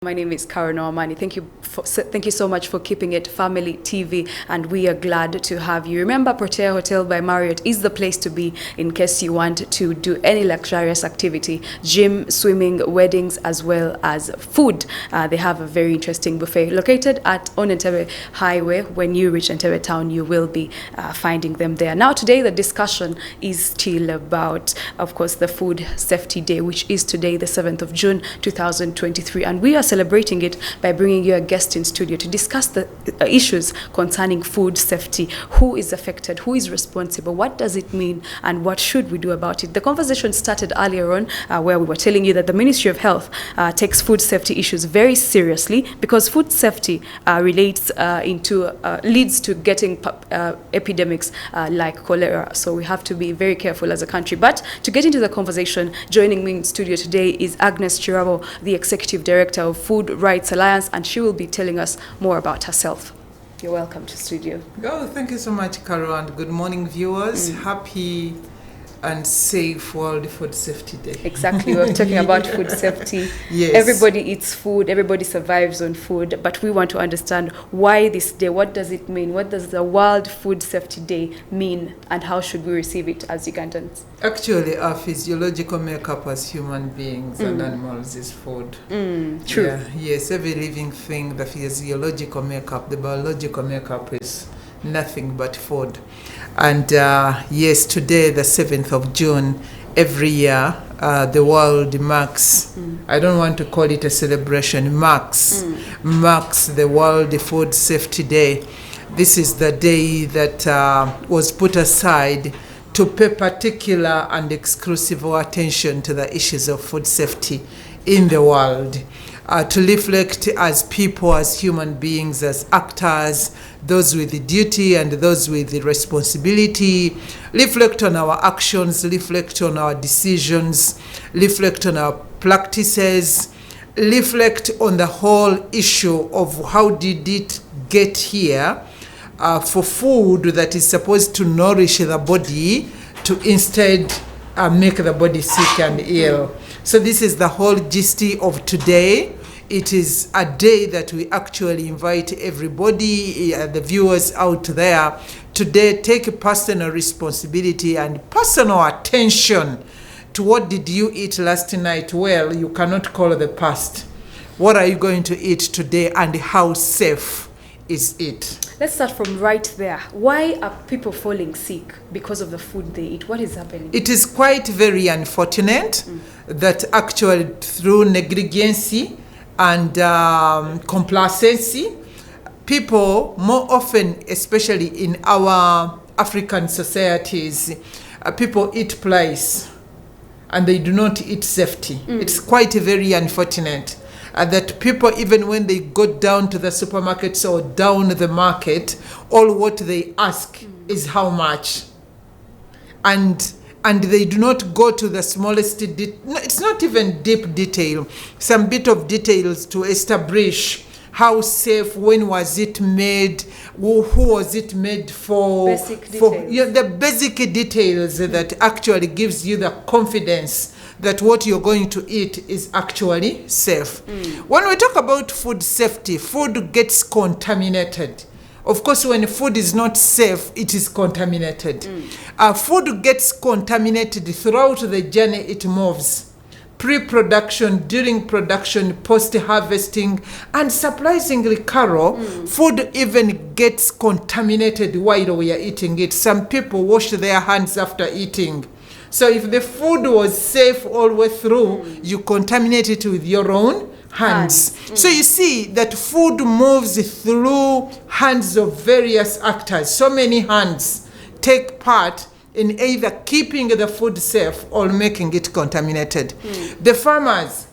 My name is Nowamani. Thank you so much for keeping it Family TV, and we are glad to have you. Remember, Protea Hotel by Marriott is the place to be in case you want to do any luxurious activity, gym, swimming, weddings, as well as food. They have a very interesting buffet located on Entebbe Highway. When you reach Entebbe town, you will be finding them there. Now, today the discussion is still about, of course, the Food Safety Day, which is today, the 7th of June, 2023, and we are celebrating it by bringing you a guest in studio to discuss the issues concerning food safety. Who is affected? Who is responsible? What does it mean? And what should we do about it? The conversation started earlier on where we were telling you that the Ministry of Health takes food safety issues very seriously, because food safety leads to getting epidemics like cholera. So we have to be very careful as a country. But to get into the conversation, joining me in studio today is Agnes Kirabo, the Executive Director of Food Rights Alliance, and she will be telling us more about herself. You're welcome to studio. Oh, thank you so much, Carol, and good morning, viewers. Happy and safe World Food Safety Day. Exactly, we're talking about food safety. Yes. Everybody eats food, everybody survives on food, but we want to understand why this day, what does it mean, what does the World Food Safety Day mean, and how should we receive it as Ugandans? Actually, our physiological makeup as human beings and animals is food. True. Yeah, yes, every living thing, the physiological makeup, the biological makeup is nothing but food. And yes, today, the 7th of June, every year, the world marks, I don't want to call it a celebration, marks the World Food Safety Day. This is the day that was put aside to pay particular and exclusive attention to the issues of food safety in the world. To reflect as people, as human beings, as actors, those with the duty and those with the responsibility, reflect on our actions, reflect on our decisions, reflect on our practices, reflect on the whole issue of how did it get here for food that is supposed to nourish the body to instead make the body sick and ill. So this is the whole gist of today. It is a day that we actually invite everybody, the viewers out there, today take personal responsibility and personal attention to what did you eat last night. Well, you cannot call the past. What are you going to eat today, and how safe is it? Let's start from right there. Why are people falling sick because of the food they eat? What is happening? It is quite very unfortunate that actually through negligence and complacency, people more often, especially in our African societies, people eat price and they do not eat safety. It's quite very unfortunate that people, even when they go down to the supermarkets or down the market, all what they ask is how much. And they do not go to the smallest it's not even deep detail, some bit of details to establish how safe, when was it made, who was it made for. Basic details. Yeah, the basic details that actually gives you the confidence that what you're going to eat is actually safe. When we talk about food safety, food gets contaminated. Of course, when food is not safe, it is contaminated. Food gets contaminated throughout the journey it moves. Pre-production, during production, post-harvesting, and surprisingly, Carol, food even gets contaminated while we are eating it. Some people wash their hands after eating. So if the food was safe all the way through, you contaminate it with your own hands. So you see that food moves through hands of various actors. So many hands take part in either keeping the food safe or making it contaminated. The farmers,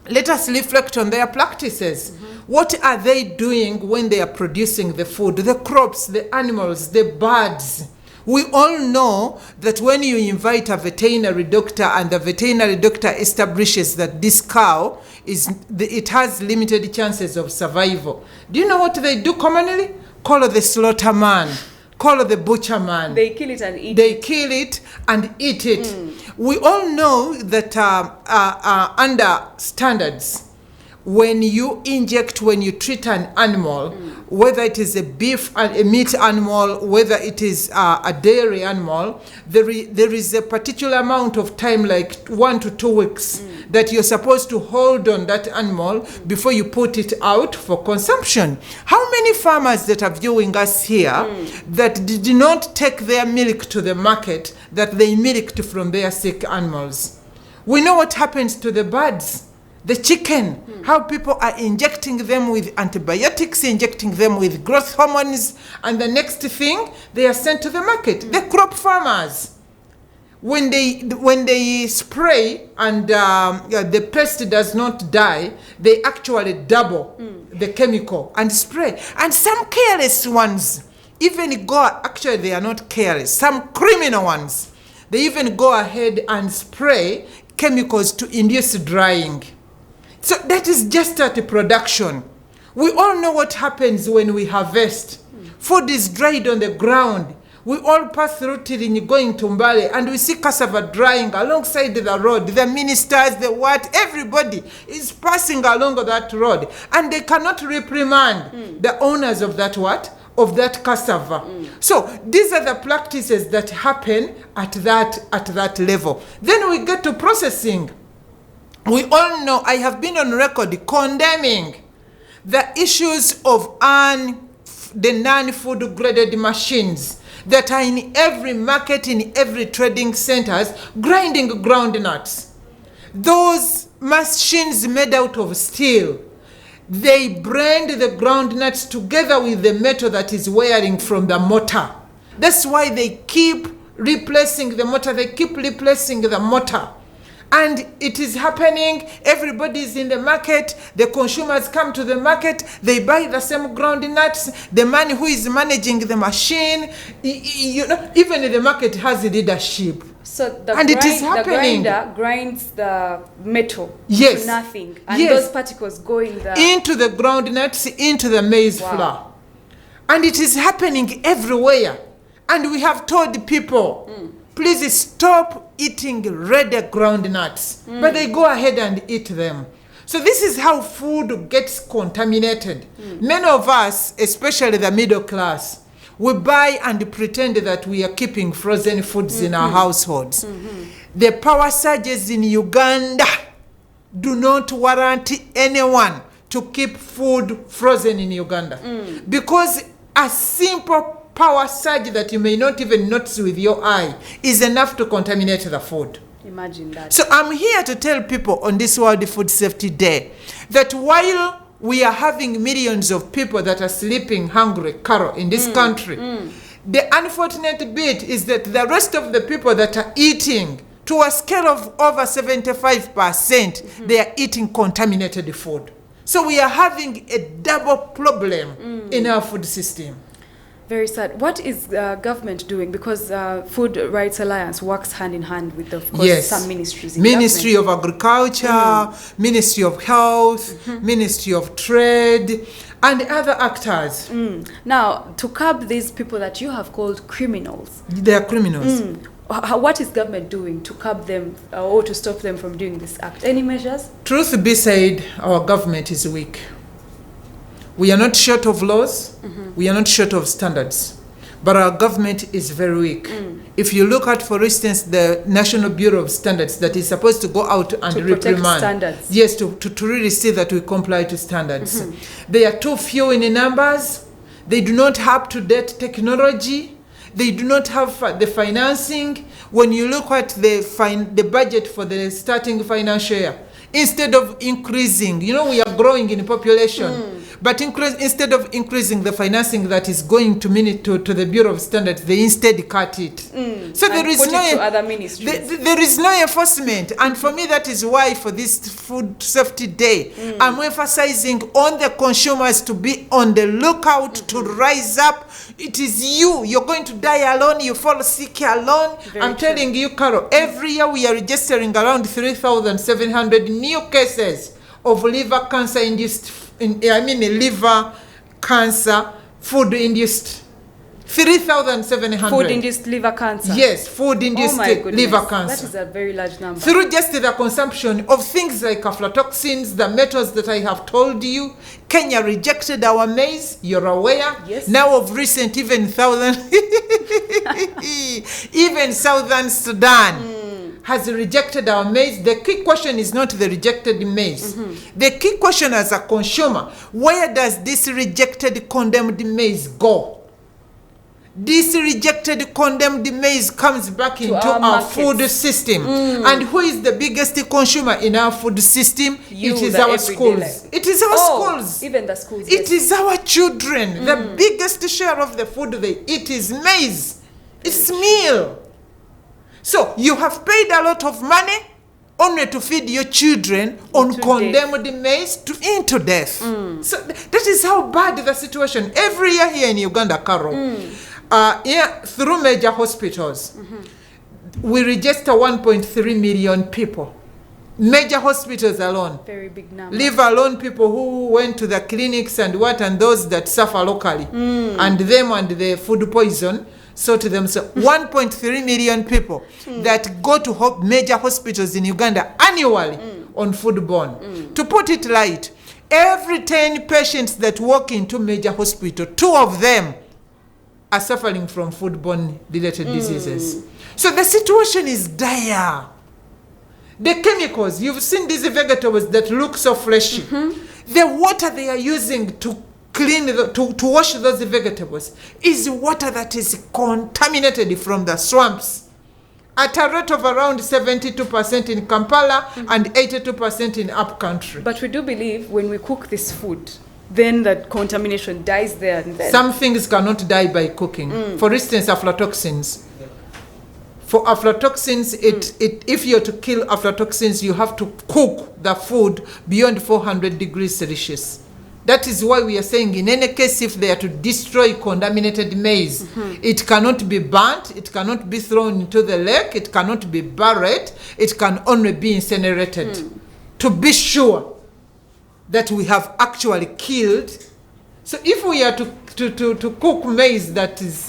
let us reflect on their practices. What are they doing when they are producing the food? The crops, the animals, the birds. We all know that when you invite a veterinary doctor and the veterinary doctor establishes that this cow it has limited chances of survival, do you know what they do commonly? Call the slaughter man, call the butcher man. They kill it and eat it. They kill it and eat it. We all know that under standards, when you treat an animal, whether it is a meat animal, whether it is a dairy animal, there is a particular amount of time, like 1 to 2 weeks, that you're supposed to hold on that animal before you put it out for consumption. How many farmers that are viewing us here that did not take their milk to the market, that they milked from their sick animals? We know what happens to the birds, the chicken, how people are injecting them with antibiotics, injecting them with growth hormones, and the next thing, they are sent to the market. The crop farmers, when they spray and the pest does not die, they actually double the chemical and spray. And some careless ones even actually they are not careless, some criminal ones, they even go ahead and spray chemicals to induce drying. So that is just at the production. We all know what happens when we harvest. Food is dried on the ground. We all pass through Tirini going to Mbale and we see cassava drying alongside the road. The ministers, everybody is passing along that road. And they cannot reprimand the owners of that of that cassava. So these are the practices that happen at that level. Then we get to processing. We all know, I have been on record condemning the issues of the non-food graded machines that are in every market, in every trading centers, grinding groundnuts. Those machines made out of steel, they blend the groundnuts together with the metal that is wearing from the mortar. That's why they keep replacing the mortar, And it is happening, everybody is in the market, the consumers come to the market, they buy the same groundnuts, the man who is managing the machine, even the market has leadership. So the grinder grinds the metal to nothing, and those particles go into the groundnuts, into the maize flour. And it is happening everywhere. And we have told people, please stop eating red groundnuts. But they go ahead and eat them. So this is how food gets contaminated. Many of us, especially the middle class, we buy and pretend that we are keeping frozen foods in our households. The power surges in Uganda do not warrant anyone to keep food frozen in Uganda. Because a simple power surge that you may not even notice with your eye is enough to contaminate the food. Imagine that. So I'm here to tell people on this World Food Safety Day that while we are having millions of people that are sleeping hungry, Carol, in this country, the unfortunate bit is that the rest of the people that are eating, to a scale of over 75%, they are eating contaminated food. So we are having a double problem in our food system. Very sad. What is government doing? Because Food Rights Alliance works hand in hand with, of course, some ministries. Ministry of Agriculture, Ministry of Health, Ministry of Trade, and other actors. Now, to curb these people that you have called criminals. They are criminals. What is government doing to curb them or to stop them from doing this act? Any measures? Truth be said, our government is weak. We are not short of laws, we are not short of standards, but our government is very weak. If you look at, for instance, the National Bureau of Standards that is supposed to go out and reprimand. Standards. Yes, to really see that we comply to standards. They are too few in numbers, they do not have up-to-date technology, they do not have the financing. When you look at the budget for the starting financial year, instead of increasing, we are growing in population, but instead of increasing the financing that is going to the Bureau of Standards, they instead cut it. So there is to other ministries. There is no enforcement. And for me, that is why for this Food Safety Day, I'm emphasizing on the consumers to be on the lookout, to rise up. It is you're going to die alone, you fall sick alone. I'm telling you, Carol, every year we are registering around 3,700 new cases of liver cancer induced, liver cancer food induced. 3,700. Food-induced liver cancer. Yes, food-induced liver cancer. That is a very large number. Through just the consumption of things like aflatoxins, the metals that I have told you. Kenya rejected our maize, you're aware. Yes. Now of recent, even Southern Sudan has rejected our maize. The key question is not the rejected maize. The key question as a consumer, where does this rejected, condemned maize go? This rejected, condemned maize comes back into our food system. And who is the biggest consumer in our food system? It is our schools. It is our schools. Even the schools. It is our children. The biggest share of the food they eat is maize. It's meal. So you have paid a lot of money only to feed your children on condemned maize into death. So that is how bad the situation. Every year here in Uganda, Carol, through major hospitals, we register 1.3 million people. Major hospitals alone. Very big number. Leave alone people who went to the clinics and those that suffer locally. And them and the food poison. So to themselves, 1.3 million people that go to major hospitals in Uganda annually on foodborne. To put it light, every 10 patients that walk into major hospital, 2 of them are suffering from foodborne related diseases. So the situation is dire. The chemicals, you've seen these vegetables that look so fleshy. The water they are using to clean, to wash those vegetables is water that is contaminated from the swamps at a rate of around 72% in Kampala and 82% in upcountry. But we do believe when we cook this food, then the contamination dies there and then. Some things cannot die by cooking. For instance, aflatoxins. For aflatoxins, if you're to kill aflatoxins, you have to cook the food beyond 400 degrees Celsius. That is why we are saying in any case, if they are to destroy contaminated maize, it cannot be burnt, it cannot be thrown into the lake, it cannot be buried, it can only be incinerated. To be sure that we have actually killed. So if we are to cook maize that is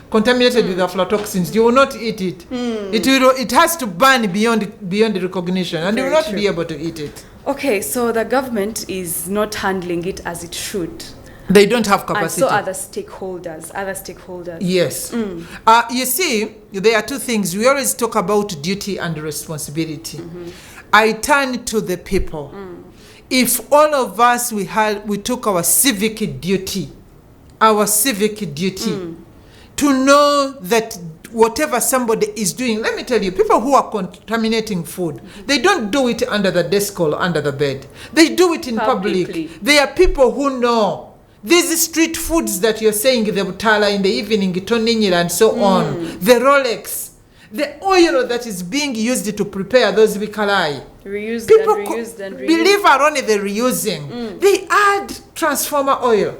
contaminated with aflatoxins, you will not eat it. It has to burn beyond recognition, and you will not be able to eat it. Okay, so the government is not handling it as it should. They don't have capacity. And so other stakeholders. Yes. You see, there are 2 things. We always talk about duty and responsibility. I turn to the people. If all of us, we took our civic duty to know that whatever somebody is doing, let me tell you, people who are contaminating food, they don't do it under the desk or under the bed. They do it in public. They are people who know. These street foods that you're saying, the butala in the evening, toninyira and so on, the Rolex, the oil that is being used to prepare those bikalai. People believe are only the reusing. They add transformer oil.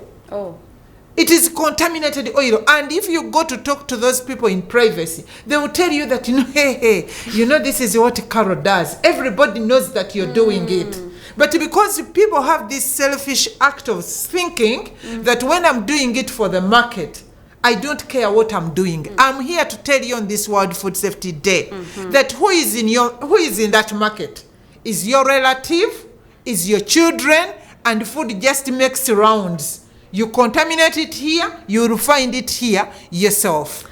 It is contaminated oil. And if you go to talk to those people in privacy, they will tell you that, hey, this is what Carol does. Everybody knows that you're doing it. But because people have this selfish act of thinking that when I'm doing it for the market, I don't care what I'm doing. I'm here to tell you on this World Food Safety Day that who is in that market? Is your relative? Is your children? And food just makes rounds. You contaminate it here, you will find it here yourself.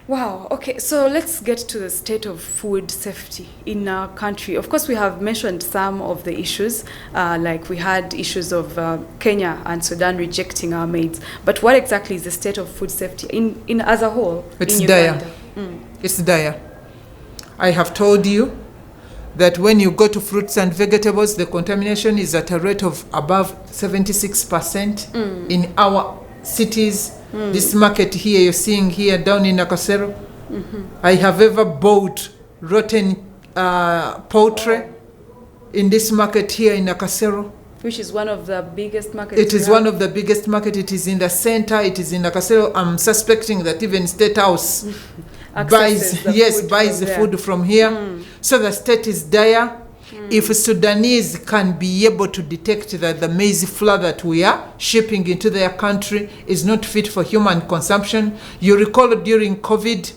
Wow. Okay, so let's get to the state of food safety in our country. Of course, we have mentioned some of the issues, like we had issues of Kenya and Sudan rejecting our maize. But what exactly is the state of food safety in as a whole? It's dire. It's dire. I have told you that when you go to fruits and vegetables, the contamination is at a rate of above 76% in our cities. This market here you're seeing here down in Nakasero, I have ever bought rotten poultry in this market here in Nakasero. Which is one of the biggest markets. It is one of the biggest markets. It is in the center. It is in Nakasero. I'm suspecting that even State House buys the food from here. So the state is dire. If Sudanese can be able to detect that the maize flour that we are shipping into their country is not fit for human consumption, you recall during COVID,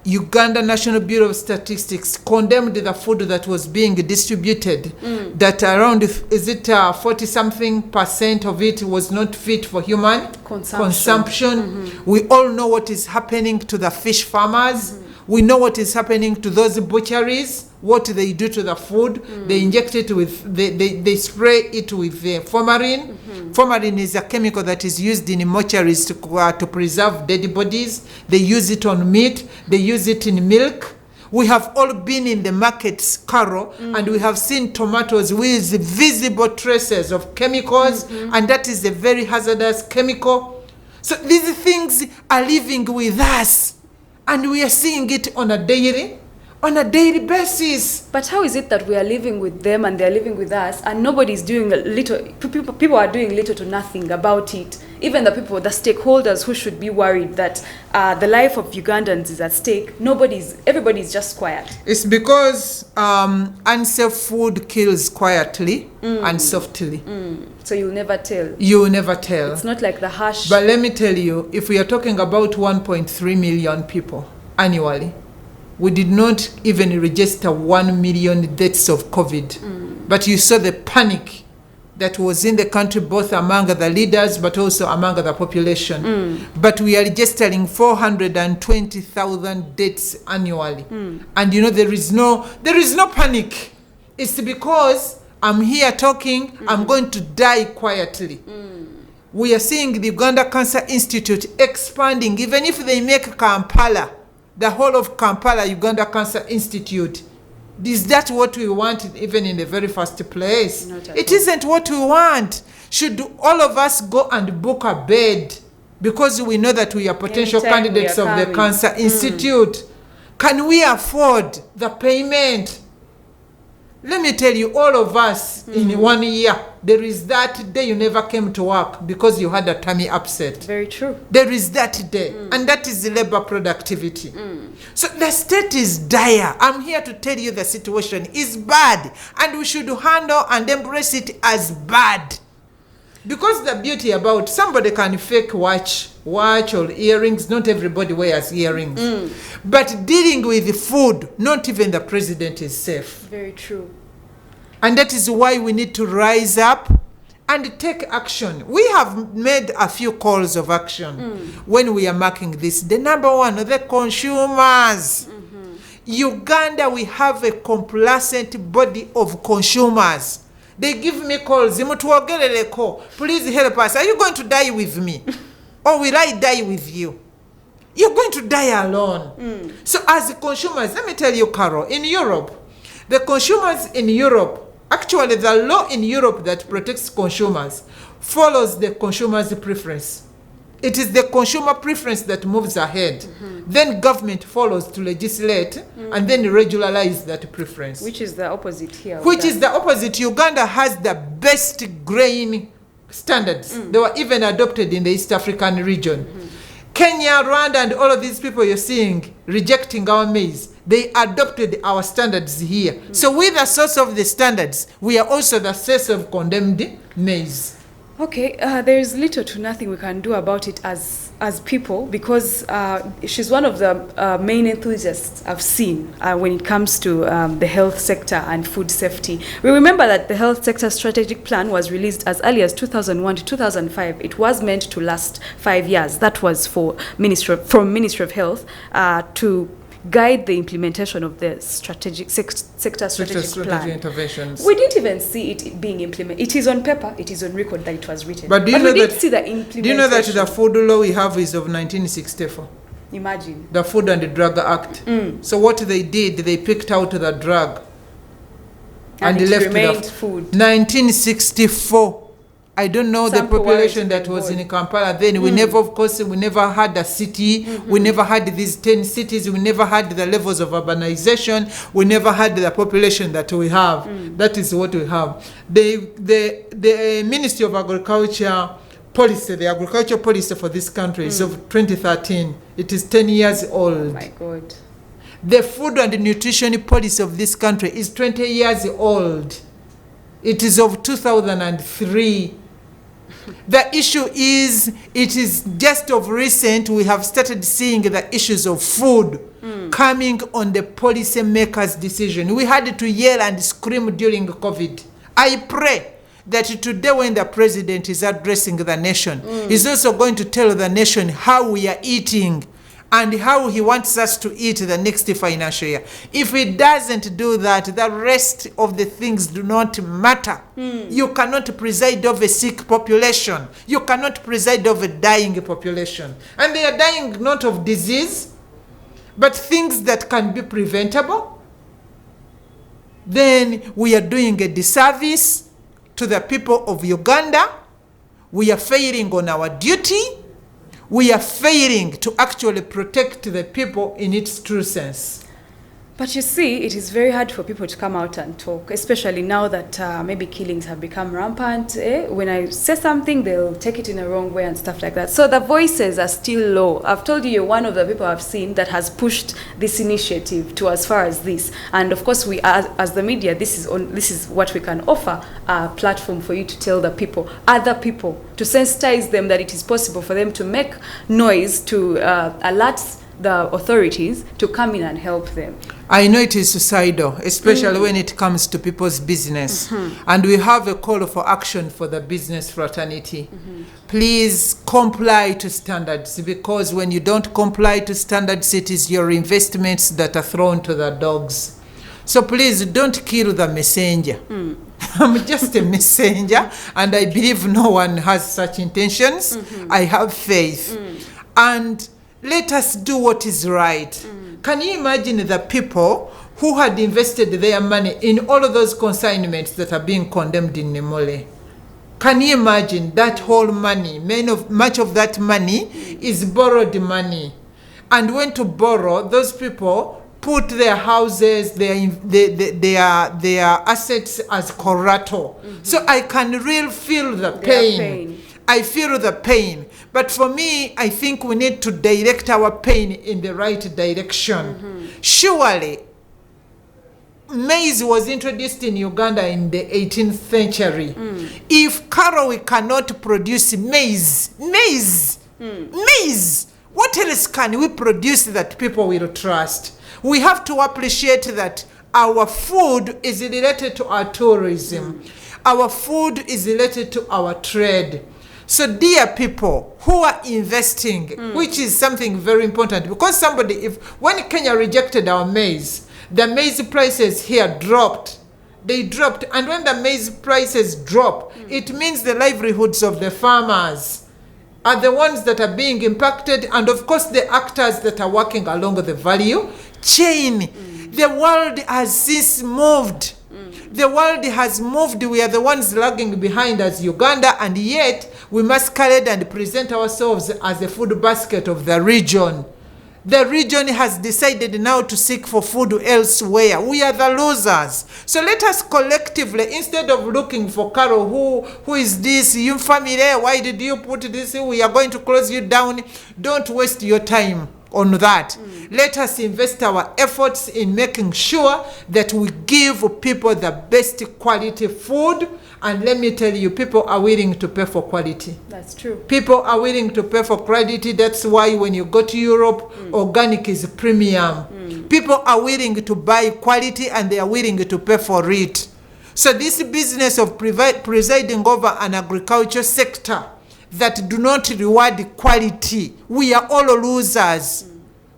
Uganda National Bureau of Statistics condemned the food that was being distributed, that around, is it 40-something% of it was not fit for human consumption. We all know what is happening to the fish farmers. We know what is happening to those butcheries, what they do to the food. They inject it with, they spray it with formalin. Formalin is a chemical that is used in mortuaries to preserve dead bodies. They use it on meat. They use it in milk. We have all been in the markets, Carol, and we have seen tomatoes with visible traces of chemicals, and that is a very hazardous chemical. So these things are living with us, and we are seeing it on a daily basis. But how is it that we are living with them and they are living with us, and nobody's doing a little? People are doing little to nothing about it. Even the people, the stakeholders who should be worried that the life of Ugandans is at stake, everybody's just quiet. It's because unsafe food kills quietly and softly. So you'll never tell. You will never tell. It's not like the harsh. But let me tell you, if we are talking about 1.3 million people annually, we did not even register 1 million deaths of COVID. But you saw the panic that was in the country, both among the leaders but also among the population. But we are registering 420,000 deaths annually. And you know, there is no panic. It's because I'm here talking, I'm going to die quietly. We are seeing the Uganda Cancer Institute expanding, even if they make Kampala, the whole of Kampala, Uganda Cancer Institute. Is that what we want even in the very first place? It isn't what we want. Should all of us go and book a bed because we know that we are potential candidates of the Cancer Institute? Can we afford the payment? Let me tell you, all of us in 1 year, there is that day you never came to work because you had a tummy upset. Very true. There is that day, and that is labor productivity. So the state is dire. I'm here to tell you the situation is bad, and we should handle and embrace it as bad. Because the beauty about somebody can fake watch or earrings, not everybody wears earrings. But dealing with the food, not even the president is safe. Very true. And that is why we need to rise up and take action. We have made a few calls of action when we are marking this. The number one, the consumers. Uganda, we have a complacent body of consumers. They give me calls. Please help us. Are you going to die with me? Or will I die with you? You're going to die alone. So as consumers, let me tell you, Carol, in Europe, the consumers in Europe, actually the law in Europe that protects consumers follows the consumer's preference. It is the consumer preference that moves ahead. Then government follows to legislate and then regularize that preference. Which is the opposite here. Which is the opposite. Uganda has the best grain standards. They were even adopted in the East African region. Kenya, Rwanda, and all of these people you're seeing rejecting our maize, they adopted our standards here. So we're the source of the standards. We are also the source of condemned maize. Okay, there is little to nothing we can do about it as people, because she's one of the main enthusiasts I've seen when it comes to the health sector and food safety. We remember that the health sector strategic plan was released as early as 2001 to 2005. It was meant to last 5 years. That was from Ministry of Health to guide the implementation of the sector strategic plan. Interventions. We didn't even see it being implemented. It is on paper, it is on record that it was written. But we didn't see the implementation. Do you know that the food law we have is of 1964? Imagine. The Food and Drug Act. So what they did, they picked out the drug and they left remained food. 1964. I don't know the population that was in Kampala then. We never, of course, we never had a city. We never had these 10 cities. We never had the levels of urbanization. We never had the population that we have. That is what we have. The Ministry of Agriculture policy, the agriculture policy for this country is of 2013. It is 10 years old. Oh my God. The food and nutrition policy of this country is 20 years old. It is of 2003. The issue is, it is just of recent we have started seeing the issues of food coming on the policy makers' decision. We had to yell and scream during COVID. I pray that today when the president is addressing the nation, he's also going to tell the nation how we are eating and how he wants us to eat the next financial year. If he doesn't do that, the rest of the things do not matter. You cannot preside over a sick population. You cannot preside over a dying population. And they are dying not of disease, but things that can be preventable. Then we are doing a disservice to the people of Uganda. We are failing on our duty. We are failing to actually protect the people in its true sense. But you see, it is very hard for people to come out and talk, especially now that maybe killings have become rampant. When I say something, they'll take it in a wrong way and stuff like that. So the voices are still low. I've told you, you're one of the people I've seen that has pushed this initiative to as far as this. And of course, we as the media, this is what we can offer, a platform for you to tell the people, other people, to sensitize them that it is possible for them to make noise, to alert the authorities to come in and help them. I know it is suicidal, especially when it comes to people's business. And we have a call for action for the business fraternity. Please comply to standards, because when you don't comply to standards, it is your investments that are thrown to the dogs. So please don't kill the messenger. I'm just a messenger, and I believe no one has such intentions. I have faith. And let us do what is right. Can you imagine the people who had invested their money in all of those consignments that are being condemned in Nemole? Can you imagine that whole money? Much of that money is borrowed money. And when to borrow, those people put their houses, their assets as collateral. So I can really feel the pain. I feel the pain. But for me, I think we need to direct our pain in the right direction. Surely, maize was introduced in Uganda in the 18th century. If Karawi cannot produce maize, what else can we produce that people will trust? We have to appreciate that our food is related to our tourism. Our food is related to our trade. So dear people who are investing, which is something very important, because when Kenya rejected our maize, the maize prices here dropped. They dropped. And when the maize prices drop, it means the livelihoods of the farmers are the ones that are being impacted. And of course, the actors that are working along the value chain. The world has since moved. The world has moved. We are the ones lagging behind as Uganda, and yet we masquerade and present ourselves as a food basket of the region. The region has decided now to seek for food elsewhere. We are the losers. So let us collectively, instead of looking for Carol, who is this, you family, why did you put this, we are going to close you down. Don't waste your time on that. Let us invest our efforts in making sure that we give people the best quality food. And let me tell you, people are willing to pay for quality. That's true. People are willing to pay for quality. That's why when you go to Europe, organic is premium. People are willing to buy quality, and they are willing to pay for it. So this business of presiding over an agriculture sector that do not reward quality, we are all losers.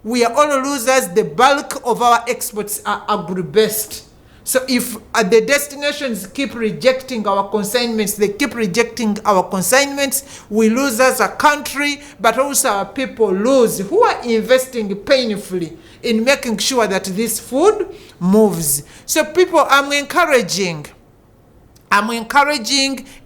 We are all losers. The bulk of our exports are agri-based. So if the destinations keep rejecting our consignments, they keep rejecting our consignments, we lose as a country, but also our people lose, who are investing painfully in making sure that this food moves. So people, I'm encouraging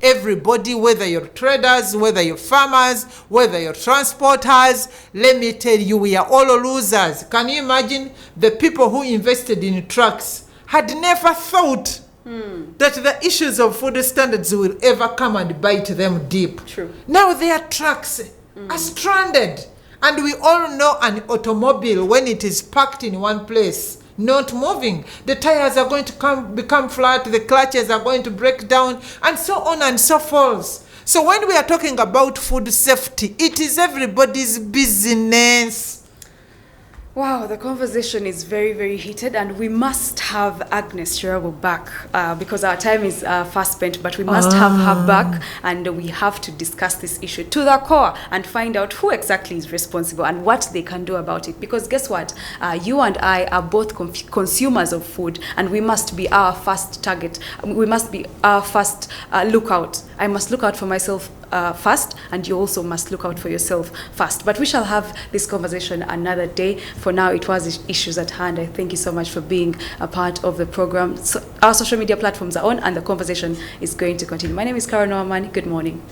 everybody, whether you're traders, whether you're farmers, whether you're transporters, let me tell you, we are all losers. Can you imagine the people who invested in trucks had never thought that the issues of food standards will ever come and bite them deep. True. Now their trucks are stranded. And we all know an automobile, when it is parked in one place, not moving, the tires are going to become flat, the clutches are going to break down, and so on and so forth. So when we are talking about food safety, it is everybody's business. Wow, the conversation is very, very heated, and we must have Agnes Kirabo back because our time is fast spent, but we must have her back, and we have to discuss this issue to the core and find out who exactly is responsible and what they can do about it. Because guess what? You and I are both consumers of food, and we must be our first target. We must be our first lookout. I must look out for myself first, and you also must look out for yourself first. But we shall have this conversation another day. For now, it was issues at hand. I thank you so much for being a part of the program. So our social media platforms are on, and the conversation is going to continue. My name is Nowamani. Good morning.